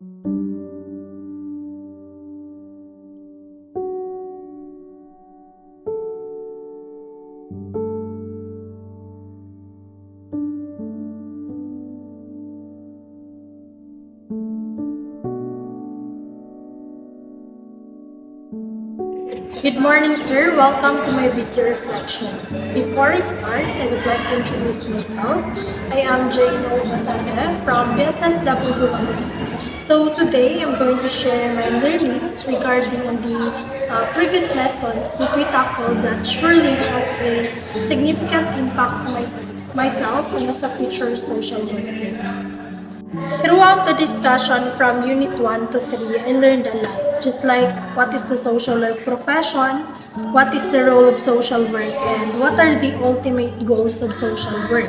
Good morning, sir. Welcome to my video reflection. Before I start, I would like to introduce myself. I am Jane Basagara from BSSW1. So today, I'm going to share my learnings regarding on the previous lessons that we tackled that surely has a significant impact on myself and as a future social worker. Throughout the discussion from Unit 1 to 3, I learned a lot, just like what is the social work profession, what is the role of social work, and what are the ultimate goals of social work.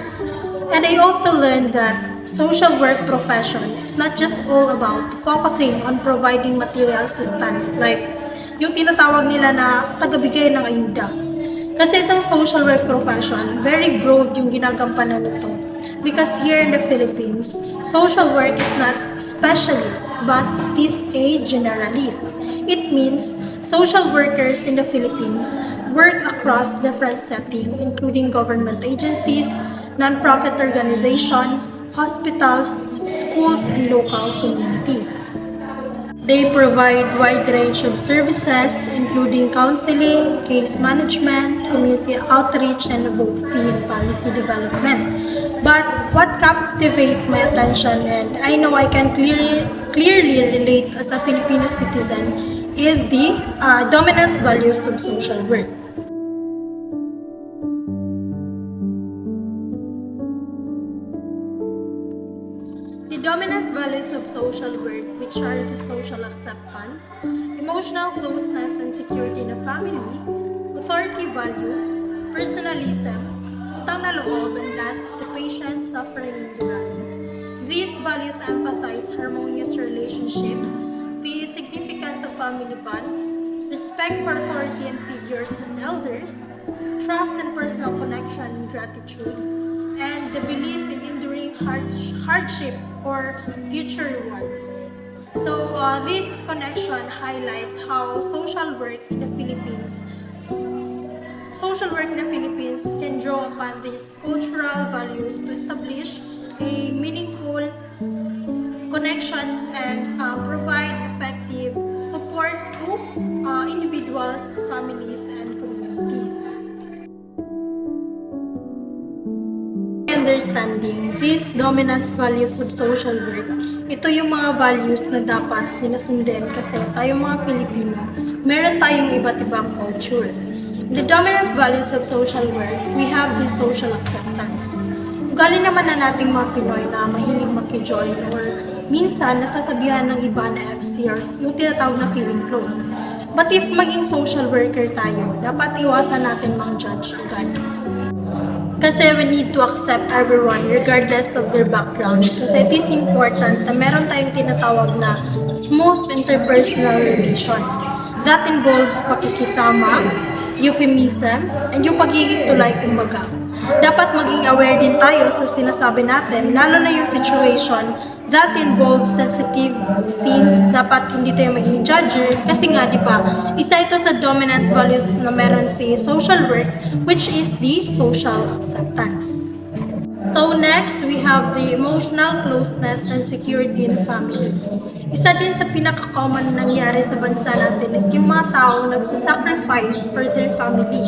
And I also learned that social work profession is not just all about focusing on providing material assistance like yung tinatawag nila na tagabigay ng ayuda. Kasi itong social work profession, very broad yung ginagampanan nito. Because here in the Philippines, social work is not a specialist, but it is a generalist. It means social workers in the Philippines work across different settings, including government agencies, non-profit organizations, hospitals, schools, and local communities. They provide wide range of services, including counseling, case management, community outreach, and advocacy and policy development. But what captivates my attention, and I know I can clearly relate as a Filipino citizen, is the dominant values of social work. The dominant values of social work, which are the social acceptance, emotional closeness and security in a family, authority value, personalism, utang na loob, and last, the patient suffering endurance. These values emphasize harmonious relationship, the significance of family bonds, respect for authority and figures and elders, trust and personal connection and gratitude, and the belief in enduring hardship or future rewards. So this connection highlight how social work in the Philippines can draw upon these cultural values to establish a meaningful connections and provide effective support to individuals, families, and communities. Understanding these dominant values of social work, ito yung mga values na dapat sinasundin kasi tayong mga Filipino, meron tayong iba't ibang culture. The dominant values of social work, we have the social acceptance. Ugali naman na nating mga Pinoy na mahilig makijoin or minsan nasasabihan ng iba na FCR, yung tinatawag na feeling close. But if maging social worker tayo, dapat iwasan natin mang-judge agad. Kasi we need to accept everyone regardless of their background. Kasi it is important na meron tayong tinatawag na smooth interpersonal relation. That involves pakikisama, euphemism, and yung pagiging tulay kumbaga. Dapat maging aware din tayo sa sinasabi natin, lalo na yung situation that involves sensitive scenes. Dapat hindi tayo maging judger kasi nga, di ba, isa ito sa dominant values na meron si social work, which is the social acceptance. So next, we have the emotional closeness and security in family. Isa din sa pinaka-common nangyari sa bansa natin is yung mga tao nagsasacrifice for their family.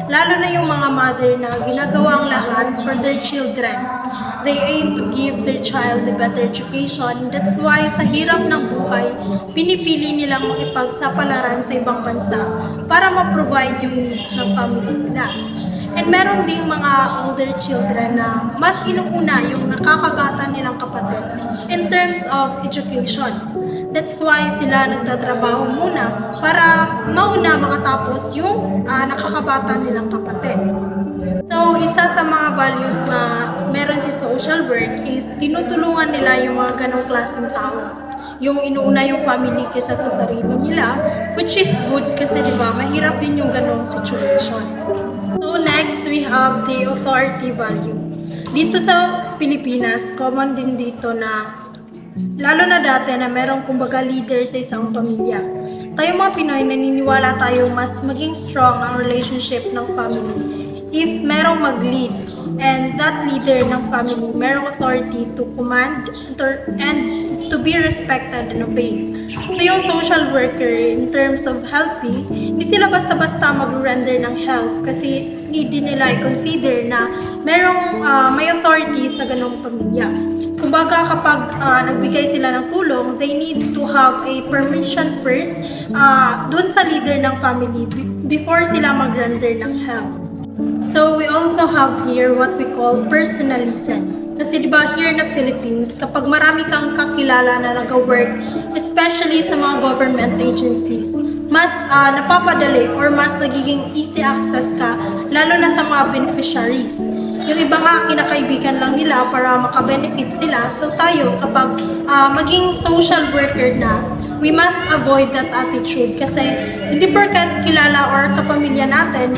Lalo na yung mga mother na ginagawang lahat for their children. They aim to give their child a better education. That's why sa hirap ng buhay, pinipili nilang makipagsapalaran sa ibang bansa para ma-provide yung needs ng family nila. And meron ding mga older children na mas inuuna yung nakakabata nilang kapatid in terms of education. That's why sila nagtatrabaho muna para mauna makatapos yung nakakabata nilang kapatid. So, isa sa mga values na meron si social work is tinutulungan nila yung mga ganong klaseng tao. Yung inuuna yung family kaysa sa sarili nila, which is good kasi diba, mahirap din yung ganong situation. So next, we have the authority value. Dito sa Pilipinas, common din dito na Lalo na dati na merong kumbaga leader sa isang pamilya. Tayo mga Pinoy, naniniwala tayo mas maging strong ang relationship ng family if merong mag-lead and that leader ng family merong authority to command and to be respected and obeyed. So yung social worker in terms of helping, hindi sila basta-basta mag-render ng help kasi need din nila i-consider na merong may authority sa ganong pamilya. Kumbaga kapag nagbigay sila ng tulong, they need to have a permission first dun sa leader ng family before sila mag-render ng help. So we also have here what we call personalism. Kasi diba here na Philippines, kapag marami kang kakilala na nag-work, especially sa mga government agencies, mas napapadali or mas nagiging easy access ka, lalo na sa mga beneficiaries. Yung iba nga, kinakaibigan lang nila para makabenefit sila. So tayo, kapag maging social worker na, we must avoid that attitude kasi hindi porkat kilala or kapamilya natin,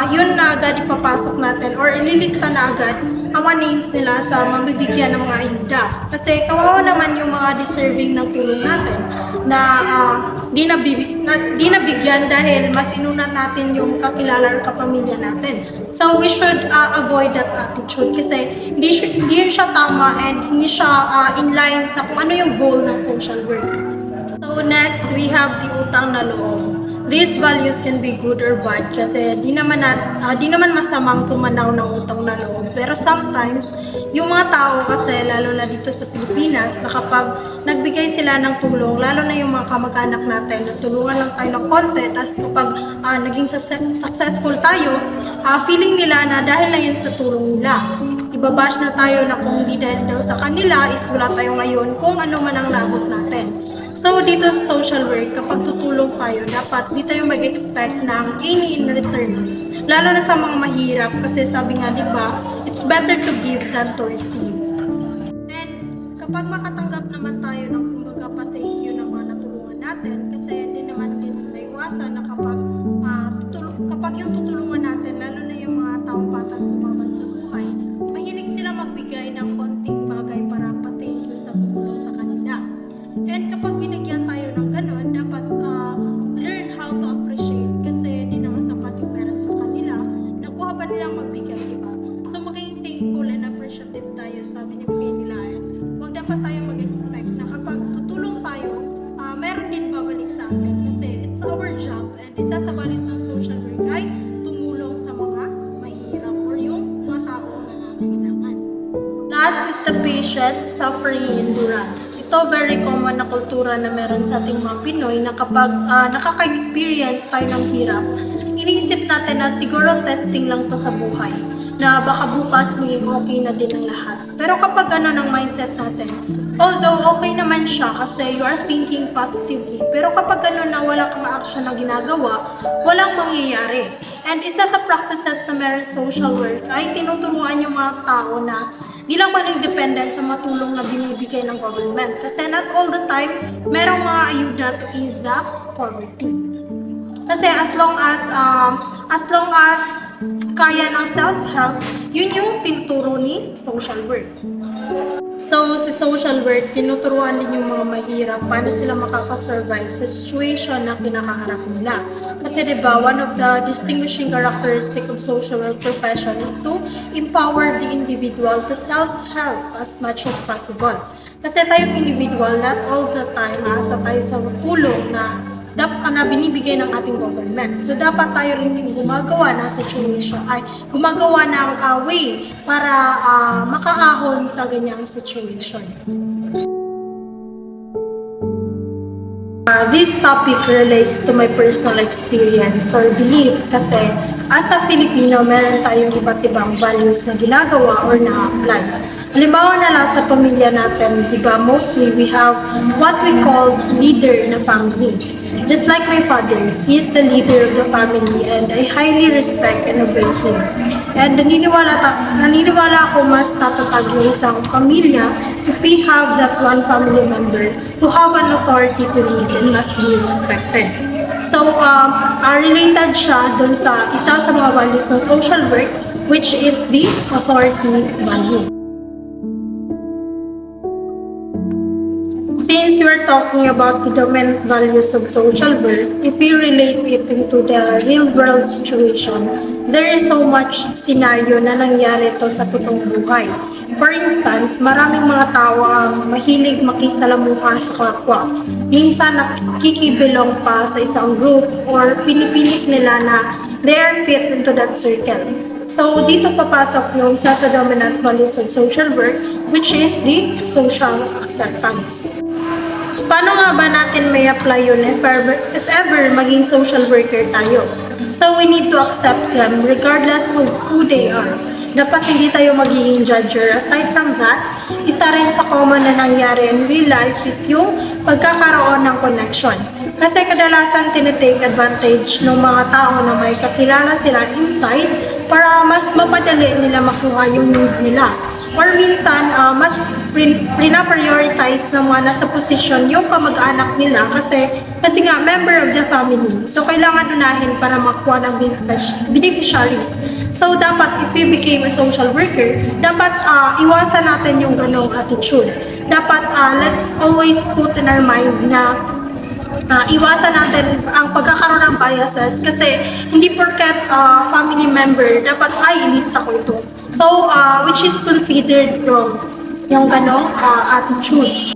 yun na agad ipapasok natin or ililista na agad ang mga names nila sa mabibigyan ng mga ayuda. Kasi kawawa naman yung mga deserving ng tulong natin na di nabigyan dahil mas inuna natin yung kakilala or kapamilya natin. So we should avoid that attitude kasi hindi siya tama and hindi siya in line sa kung ano yung goal ng social work. So next, we have the utang na loob. These values can be good or bad kasi di naman masamang tumanaw ng utang na loob. Pero sometimes, yung mga tao kasi, lalo na dito sa Pilipinas, na kapag nagbigay sila ng tulong, lalo na yung mga kamag-anak natin, nagtulungan lang tayo ng konti, tapos kapag naging successful tayo, feeling nila na dahil na yun sa tulong nila. Ibabash na tayo na kung hindi dahil daw sa kanila, is wala tayo ngayon kung ano man ang naabot natin. So, dito sa social work, kapag tutulong tayo, dapat di tayo mag-expect ng any in return. Lalo na sa mga mahirap, kasi sabi nga, di ba, it's better to give than to receive. And kapag makatanggap naman tayo ng kumbaga pa-thank you ng mga natulungan natin, kasi di naman din may iwasan na kapag yung tutulungan natin, lalo na yung mga taong patas lumaban sa buhay, mahilig sila magbigay ng konting bagay para pa-thank you sa tulong sa kanila. And kapag binigyan tayo ng gano'n, dapat learn how to appreciate kasi di naman sapat yung meron sa kanila. Nakuha pa nilang magbigay, di ba? So maging thankful and appreciative tayo sa binibigay nila. And huwag dapat tayo mag-expect na kapag tutulong tayo, meron din babalik sa atin. Kasi it's our job and isa sa values ng social work ay tumulong sa mga mahirap or yung mga tao na nangangailangan. Last is the patient suffering endurance. Ito very common na kultura na meron sa ating mga Pinoy na kapag nakaka-experience tayo ng hirap, iniisip natin na siguro testing lang to sa buhay, na baka bukas maging okay na din ang lahat. Pero kapag ng mindset natin, although okay naman siya kasi you are thinking positively, pero kapag na wala kang action na ginagawa, walang mangyayari. And isa sa practices na meron social work ay tinuturuan yung mga tao na di lang maging dependent sa matulong na binibigay ng government. Kasi not all the time, merong mga ayuda to ease the poverty. Kasi as long as kaya ng self-help, yun yung tinuturo ni social work. So, si social work, tinuturuan din yung mga mahirap paano sila makakasurvive sa situation na kinakaharap nila. Kasi diba, one of the distinguishing characteristic of social work profession is to empower the individual to self-help as much as possible. Kasi tayong individual, not all the time, maasa tayo sa tulong na binibigay ng ating government. So, dapat tayo rin yung gumagawa ng situation, gumagawa ng way para makaahon sa ganyang situation. This topic relates to my personal experience or belief kasi as a Filipino, meron tayong iba't ibang values na ginagawa or na-apply. Halimbawa na lang sa pamilya natin, diba, mostly we have what we call leader na family. Just like my father, he is the leader of the family and I highly respect and obey him. And naniniwala ako mas tatatag yung isang pamilya if we have that one family member who have an authority to lead and must be respected. So, related siya dun sa isa sa mga values ng social work, which is the authority value. Since we're talking about the dominant values of social work, if we relate it into the real world situation, there is so much scenario na nangyari to sa totoong buhay. For instance, maraming mga tao ang mahilig makisalamuha sa kapwa. Minsan nakikibilong pa sa isang group or pinipilit nila na they are fit into that circle. So, dito papasok yung isa sa dominant values of social work, which is the social acceptance. Paano nga ba natin may apply yun if ever maging social worker tayo? So, we need to accept them regardless of who they are. Dapat hindi tayo magiging judger. Aside from that, isa rin sa common na nangyari in real life is yung pagkakaroon ng connection. Kasi kadalasan tinitake advantage ng mga tao na may kakilala sila inside para mas mapadali nila makuha yung need nila. Or minsan, mas pina-prioritize ng mga nasa posisyon yung kamag-anak nila kasi nga member of the family. So, kailangan unahin para makuha ng beneficiaries. So, dapat if we became a social worker, dapat iwasan natin yung ganong attitude. Dapat let's always put in our mind na iwasan natin ang pagkakaroon ng biases kasi hindi porket family member dapat ilista ko ito. So, which is considered wrong, yung ganong attitude.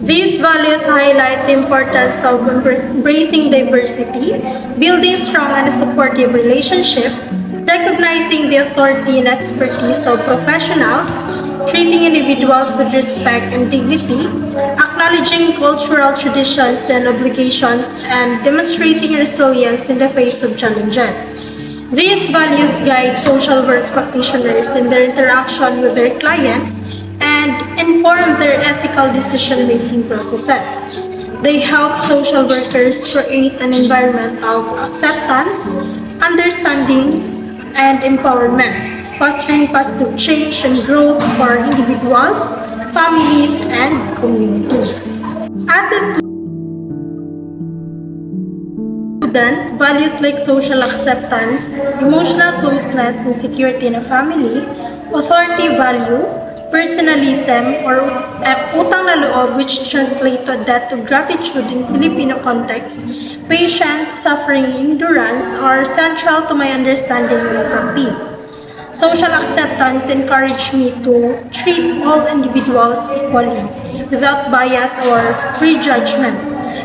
These values highlight the importance of embracing diversity, building strong and supportive relationship, recognizing the authority and expertise of professionals, treating individuals with respect and dignity, acknowledging cultural traditions and obligations, and demonstrating resilience in the face of challenges. These values guide social work practitioners in their interaction with their clients and inform their ethical decision-making processes. They help social workers create an environment of acceptance, understanding, and empowerment, fostering positive change and growth for individuals, families, and communities. As a student, values like social acceptance, emotional closeness and security in a family, authority value, personalism, or utang na loob, which translate to a debt of gratitude in Filipino context, patience, suffering, endurance are central to my understanding and practice. Social acceptance encouraged me to treat all individuals equally, without bias or prejudgment.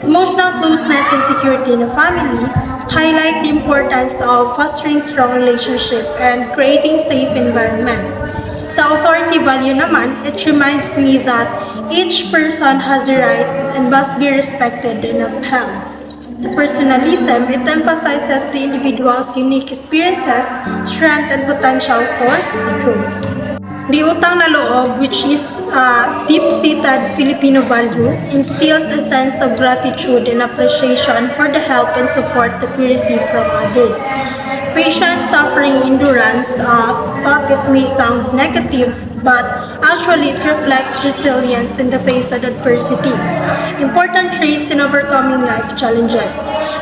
Emotional closeness and security in a family highlight the importance of fostering strong relationship and creating safe environment. Sa authority value naman, it reminds me that each person has a right and must be respected and upheld. Sa personalism, it emphasizes the individual's unique experiences, strength, and potential for growth. The utang na loob, which is a deep-seated Filipino value, instills a sense of gratitude and appreciation for the help and support that we receive from others. Patience, suffering, endurance, thought it may sound negative, but actually it reflects resilience in the face of adversity. Important traits in overcoming life challenges.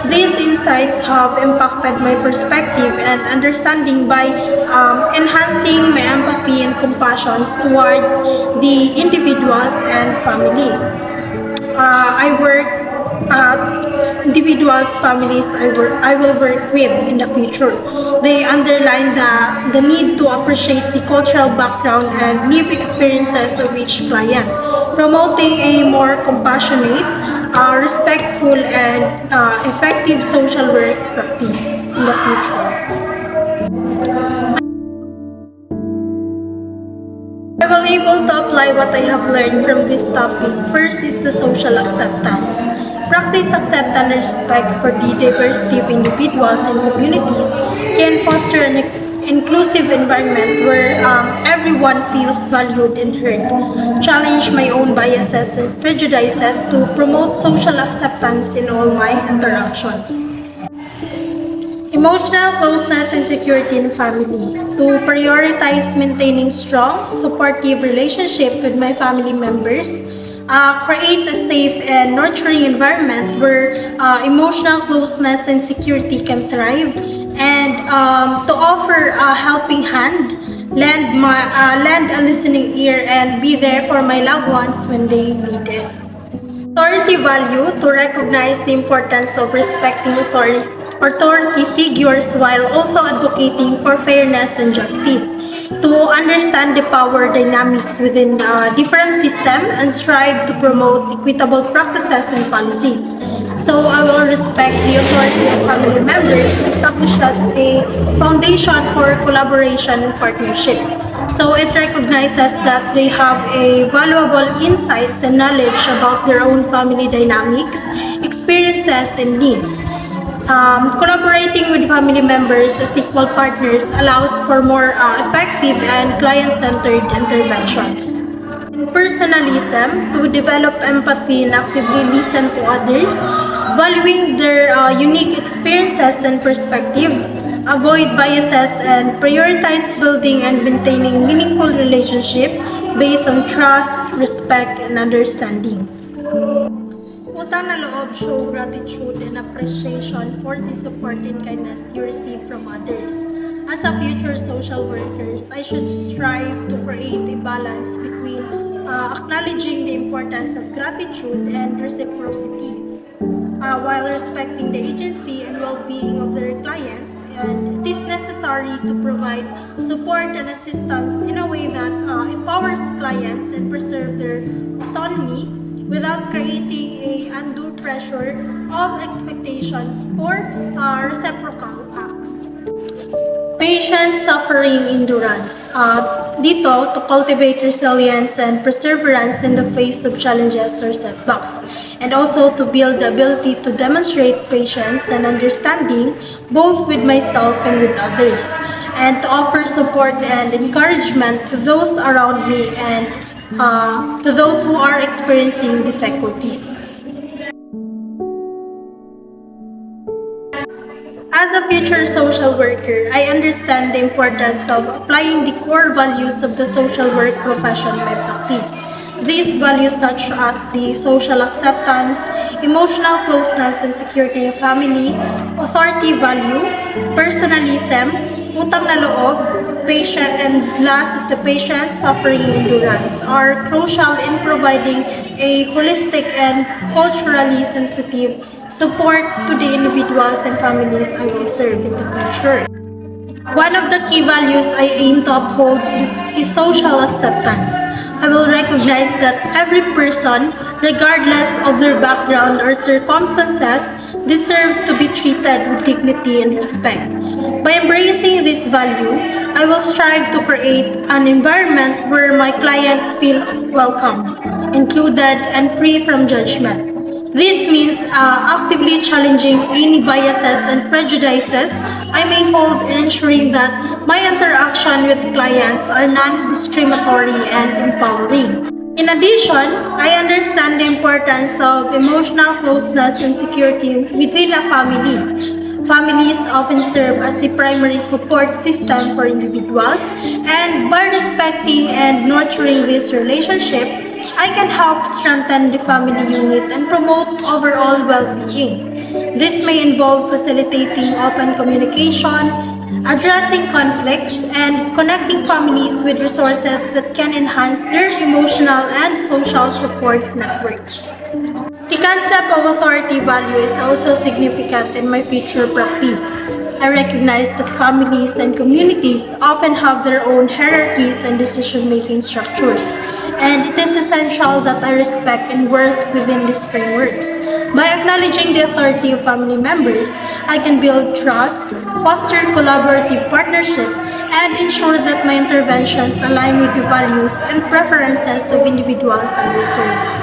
These insights have impacted my perspective and understanding by enhancing my empathy and compassion towards the individuals and families. I work individuals, families I will work with in the future. They underline the need to appreciate the cultural background and lived experiences of each client, promoting a more compassionate, respectful, and effective social work practice in the future. I will able to apply what I have learned from this topic. First is the social acceptance. Practice acceptance and respect for the diversity of individuals and communities can foster an inclusive environment where everyone feels valued and heard. Challenge my own biases and prejudices to promote social acceptance in all my interactions. Emotional closeness and security in family. To prioritize maintaining strong, supportive relationship with my family members, create a safe and nurturing environment where emotional closeness and security can thrive, and to offer a helping hand lend a listening ear, and be there for my loved ones when they need it. Authority value to recognize the importance of respecting authority figures while also advocating for fairness and justice. To understand the power dynamics within a different system and strive to promote equitable practices and policies. So I will respect the authority of family members to establish as a foundation for collaboration and partnership. So it recognizes that they have a valuable insights and knowledge about their own family dynamics, experiences, and needs. Collaborating with family members as equal partners allows for more effective and client-centered interventions. In personalism, to develop empathy and actively listen to others, valuing their unique experiences and perspective, avoid biases, and prioritize building and maintaining meaningful relationship based on trust, respect, and understanding. Utang na loob show gratitude and appreciation for the support and kindness you receive from others. As a future social workers, I should strive to create a balance between acknowledging the importance of gratitude and reciprocity, while respecting the agency and well-being of their clients. And it is necessary to provide support and assistance in a way that empowers clients and preserve their autonomy without creating a undue pressure of expectations for reciprocal acts. Patient suffering endurance. Dito, to cultivate resilience and perseverance in the face of challenges or setbacks, and also to build the ability to demonstrate patience and understanding both with myself and with others, and to offer support and encouragement to those around me and to those who are experiencing difficulties. As a future social worker, I understand the importance of applying the core values of the social work profession in my practice. These values such as the social acceptance, emotional closeness and security in family, authority value, personalism, utang na loob, patient, and last is the patient suffering endurance are crucial in providing a holistic and culturally sensitive support to the individuals and families I will serve in the future. One of the key values I aim to uphold is social acceptance. I will recognize that every person, regardless of their background or circumstances, deserve to be treated with dignity and respect. By embracing this value, I will strive to create an environment where my clients feel welcome, included, and free from judgment. This means actively challenging any biases and prejudices I may hold and ensuring that my interaction with clients are non-discriminatory and empowering. In addition, I understand the importance of emotional closeness and security within a family. Families often serve as the primary support system for individuals, and by respecting and nurturing this relationship, I can help strengthen the family unit and promote overall well-being. This may involve facilitating open communication, addressing conflicts, and connecting families with resources that can enhance their emotional and social support networks. The concept of authority value is also significant in my future practice. I recognize that families and communities often have their own hierarchies and decision-making structures, and it is essential that I respect and work within these frameworks. By acknowledging the authority of family members, I can build trust, foster collaborative partnership, and ensure that my interventions align with the values and preferences of individuals I will serve.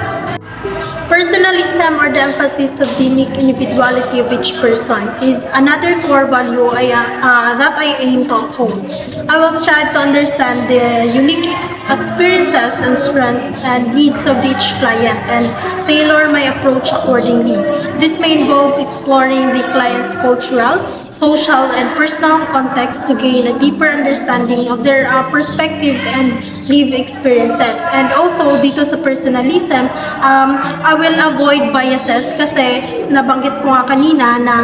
Personalism, or the emphasis of the unique individuality of each person, is another core value that I aim to uphold. I will strive to understand the unique experiences and strengths and needs of each client and tailor my approach accordingly. This may involve exploring the client's cultural, social, and personal context to gain a deeper understanding of their perspective and lived experiences. And also, dito sa personalism, I will avoid biases kasi nabanggit ko nga kanina na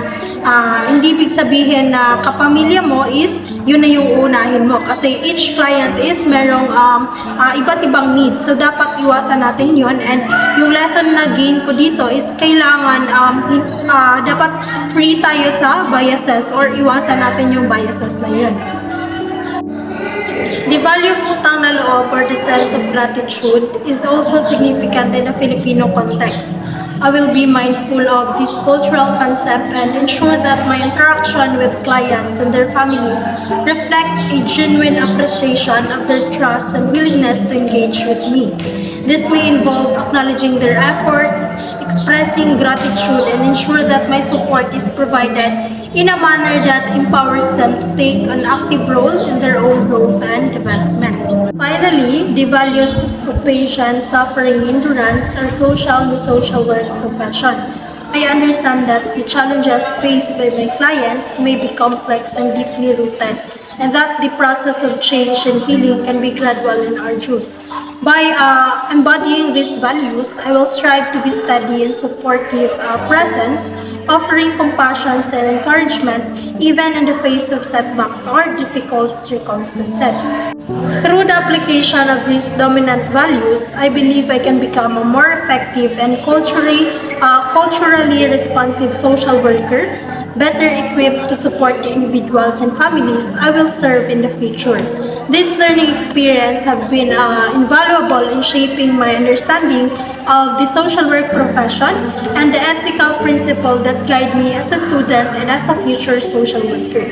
hindi ibig sabihin na kapamilya mo is yun na yung unahin mo kasi each client is merong iba't ibang needs. So dapat iwasan natin yun, and yung lesson na gain ko dito is kailangan dapat free tayo sa biases or iwasan natin yung biases na yun. The value of utang na loob or the sense of gratitude is also significant in a Filipino context. I will be mindful of this cultural concept and ensure that my interaction with clients and their families reflect a genuine appreciation of their trust and willingness to engage with me. This may involve acknowledging their efforts, expressing gratitude, and ensure that my support is provided in a manner that empowers them to take an active role in their own growth and development. Finally, the values of patience, suffering, endurance are crucial in the social work profession. I understand that the challenges faced by my clients may be complex and deeply rooted, and that the process of change and healing can be gradual and arduous. By embodying these values, I will strive to be steady and supportive presence, offering compassion and encouragement even in the face of setbacks or difficult circumstances. Through the application of these dominant values, I believe I can become a more effective and culturally responsive social worker, better equipped to support the individuals and families I will serve in the future. This learning experience have been invaluable in shaping my understanding of the social work profession and the ethical principles that guide me as a student and as a future social worker.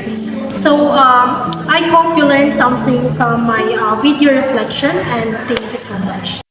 So I hope you learned something from my video reflection, and thank you so much.